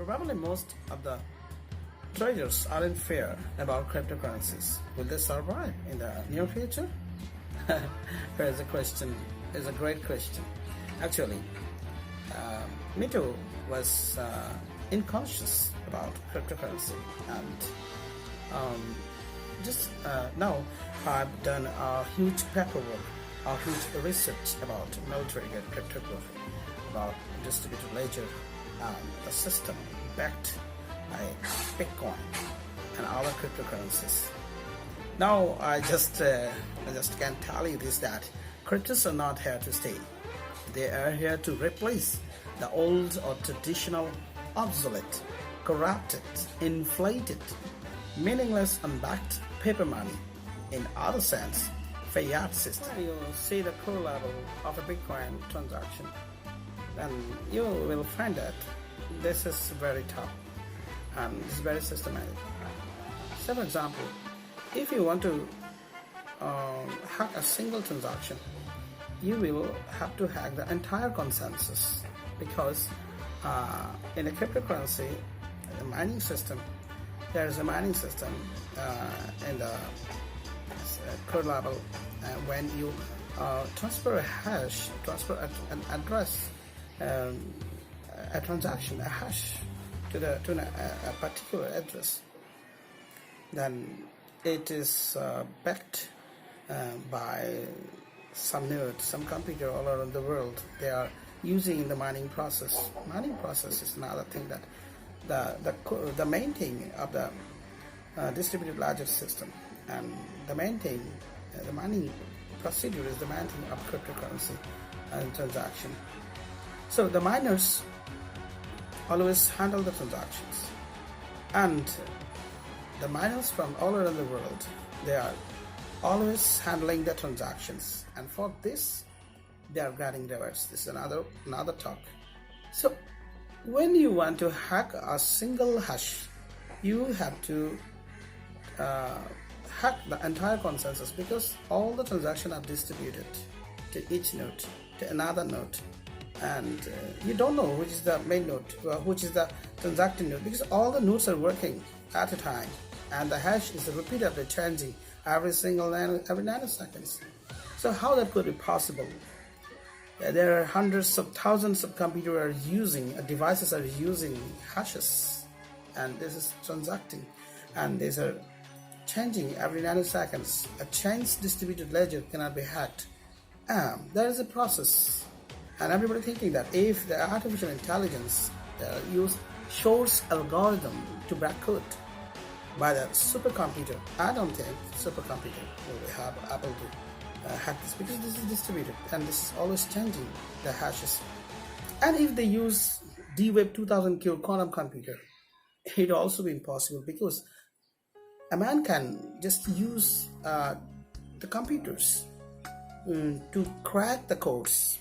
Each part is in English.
Probably most of the traders aren't fair about cryptocurrencies. Will they survive in the near future? Here's a question. Is a great question. Actually, me too was inconscious about cryptocurrency, and just now I've done a huge paperwork, a huge research about military and cryptography, about distributed ledger and the system backed by Bitcoin and other cryptocurrencies. Now I just can tell you this, that cryptos are not here to stay. They are here to replace the old or traditional, obsolete, corrupted, inflated, meaningless, unbacked paper money. In other sense, fiat system. You see the core level of a Bitcoin transaction, then you will find that this is very tough and it's very systematic. So for example, if you want to hack a single transaction, you will have to hack the entire consensus, because in a cryptocurrency, the mining system, there is a mining system in the core level, when you transfer a hash, transfer an address, a transaction, a hash to a particular address, then it is backed by some node, some computer all around the world. They are using the mining process. Mining process is another thing that the main thing of the distributed ledger system, and the main thing, the mining procedure is the main thing of cryptocurrency and transaction. So the miners always handle the transactions, and the miners from all around the world, they are always handling the transactions, and for this they are getting rewards. This is another talk. So when you want to hack a single hash, you have to hack the entire consensus, because all the transactions are distributed to each node, to another node, and you don't know which is the main node, which is the transacting node, because all the nodes are working at a time, and the hash is repeatedly changing every nanoseconds. So how that could be possible? There are hundreds of thousands of computers are using, devices are using hashes, and this is transacting, and these are changing every nanoseconds. A chain's distributed ledger cannot be hacked. There is a process, and everybody thinking that if the artificial intelligence use Shor's algorithm to break code by the supercomputer, I don't think supercomputer will be able to hack this, because this is distributed and this is always changing the hashes. And if they use D-Web 2000Q quantum computer, it will also be impossible, because a man can just use the computers to crack the codes.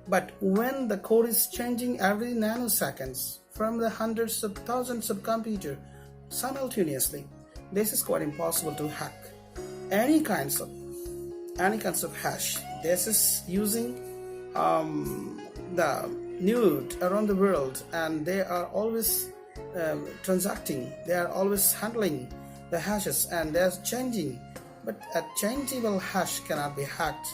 But when the code is changing every nanoseconds from the hundreds of thousands of computers simultaneously, this is quite impossible to hack any kinds of hash. This is using the node around the world, and they are always transacting, they are always handling the hashes, and they are changing. But a changeable hash cannot be hacked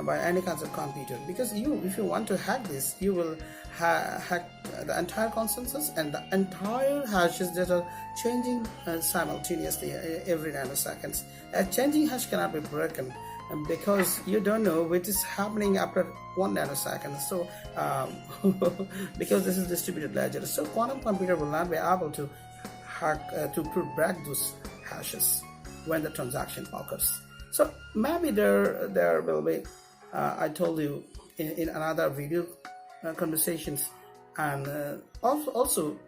by any kinds of computer, because if you want to hack this, you will hack the entire consensus and the entire hashes that are changing simultaneously every nanoseconds. A changing hash cannot be broken, because you don't know which is happening after 1 nanosecond. So because this is distributed ledger, so quantum computer will not be able to hack to break those hashes when the transaction occurs. So maybe there will be, I told you in another video conversations, and also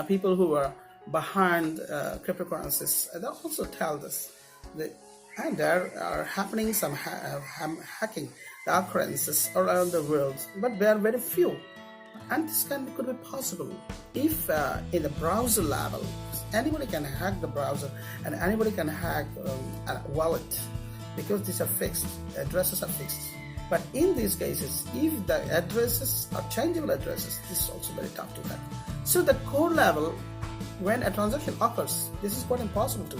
people who are behind cryptocurrencies, they also tell us that, and there are happening some hacking the occurrences around the world, but there are very few, and this could be possible if in the browser level, anybody can hack the browser, and anybody can hack a wallet, because these are fixed, addresses are fixed, But in these cases, if the addresses are changeable addresses, this is also very tough to hack. So the core level, when a transaction occurs, this is quite impossible to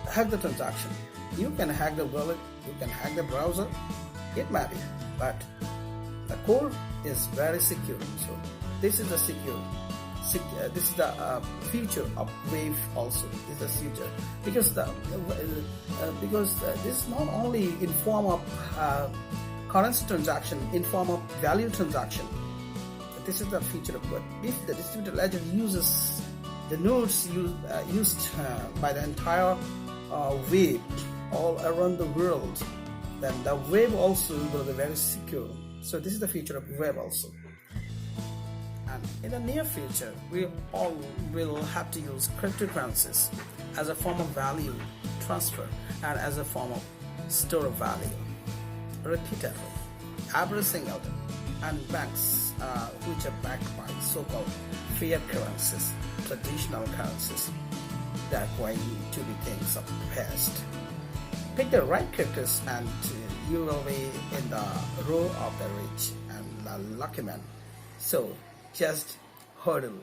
hack the transaction. You can hack the wallet, you can hack the browser, it may be, but the core is very secure. So this is the this is the future of Wave. Also is the future, because this is not only in form of currency transaction, in form of value transaction. This is the future of what if the distributed ledger uses the nodes used by the entire wave all around the world, then the wave also will be very secure. So this is the future of web also. And in the near future, we all will have to use cryptocurrencies as a form of value transfer and as a form of store of value. Repeatedly, every single day. And banks which are backed by so-called fiat currencies, traditional currencies, they are going to be things of the past. Pick the right cryptos and you will be in the row of the rich and the lucky man. So just hodl.